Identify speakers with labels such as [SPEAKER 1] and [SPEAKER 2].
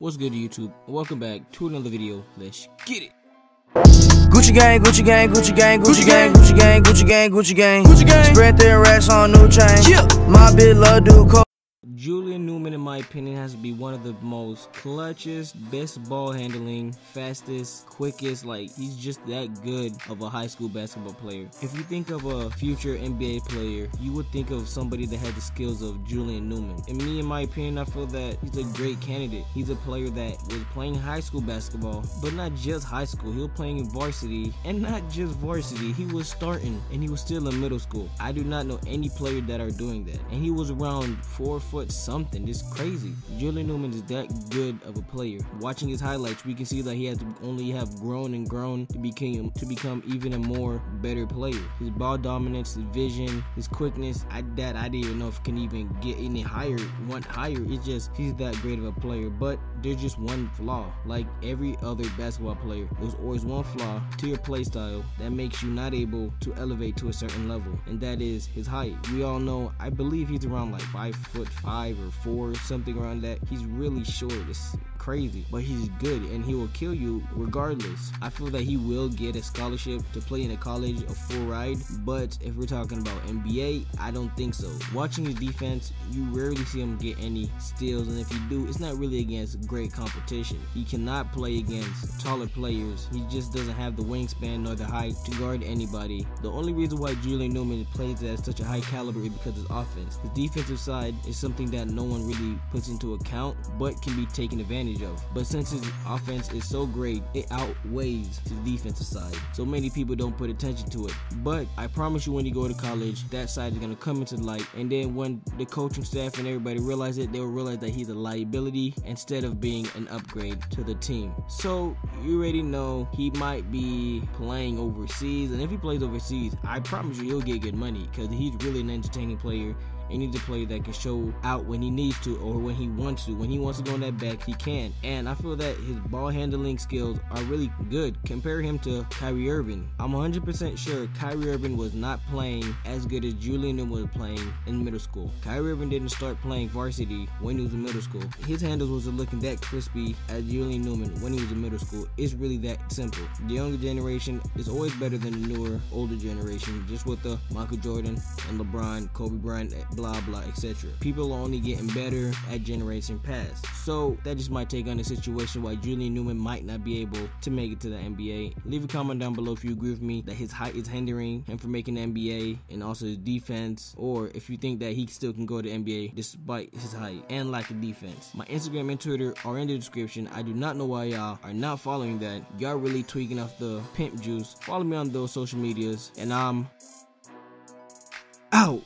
[SPEAKER 1] What's good YouTube? Welcome back to another video. Let's get it.
[SPEAKER 2] Gucci gang, Gucci gang, Gucci gang, Gucci gang, Gucci gang, Gucci gang, Gucci gang, Gucci gang. Spread their racks on new chain. My bitch love do coke.
[SPEAKER 1] Julian Newman, in my opinion, has to be one of the most clutchest, best ball handling, fastest, quickest. Like, he's just that good of a high school basketball player. If you think of a future NBA player, you would think of somebody that had the skills of Julian Newman. And me, in my opinion, I feel that he's a great candidate. He's a player that was playing high school basketball, but not just high school. He was playing in varsity, and not just varsity. He was starting, and he was still in middle school. I do not know any player that are doing that. And he was around 4 foot something. It's crazy. Julian Newman is that good of a player. Watching his highlights, we can see that he has only have grown and grown to become even a more better player. His ball dominance, his vision, his quickness, I didn't even know if can even get any higher. It's just he's that great of a player. But there's just one flaw. Like every other basketball player, there's always one flaw to your play style that makes you not able to elevate to a certain level, and that is his height. We all know, I believe he's around like 5'5" or 4, something around that. He's really short. It's crazy, but he's good and he will kill you regardless. I feel that he will get a scholarship to play in a college, a full ride, but if we're talking about NBA, I don't think so. Watching his defense, you rarely see him get any steals, and if you do, it's not really against great competition. He cannot play against taller players. He just doesn't have the wingspan nor the height to guard anybody. The only reason why Julian Newman plays at such a high caliber is because of his offense. His defensive side is something that no one really puts into account, but can be taken advantage of. But since his offense is so great, it outweighs his defensive side. So many people don't put attention to it. But I promise you, when you go to college, that side is going to come into light. And then when the coaching staff and everybody realize it, they will realize that he's a liability instead of being an upgrade to the team. So you already know he might be playing overseas. And if he plays overseas, I promise you he'll get good money, because he's really an entertaining player. And he's a player that can show out when he needs to, or when he wants to. When he wants to go on that back, he can. And I feel that his ball handling skills are really good. Compare him to Kyrie Irving. I'm 100% sure Kyrie Irving was not playing as good as Julian Newman was playing in middle school. Kyrie Irving didn't start playing varsity when he was in middle school. His handles wasn't looking that crispy as Julian Newman when he was in middle school. It's really that simple. The younger generation is always better than the newer, older generation, just with the Michael Jordan and LeBron, Kobe Bryant, blah blah, etc. People are only getting better at generation past. So that just my take on the situation why Julian Newman might not be able to make it to the NBA. Leave a comment down below if you agree with me that his height is hindering him from making the NBA, and also his defense, or if you think that he still can go to the NBA despite his height and lack of defense. My Instagram and Twitter are in the description. I do not know why y'all are not following that. Y'all really tweaking off the pimp juice. Follow me on those social medias, and I'm out.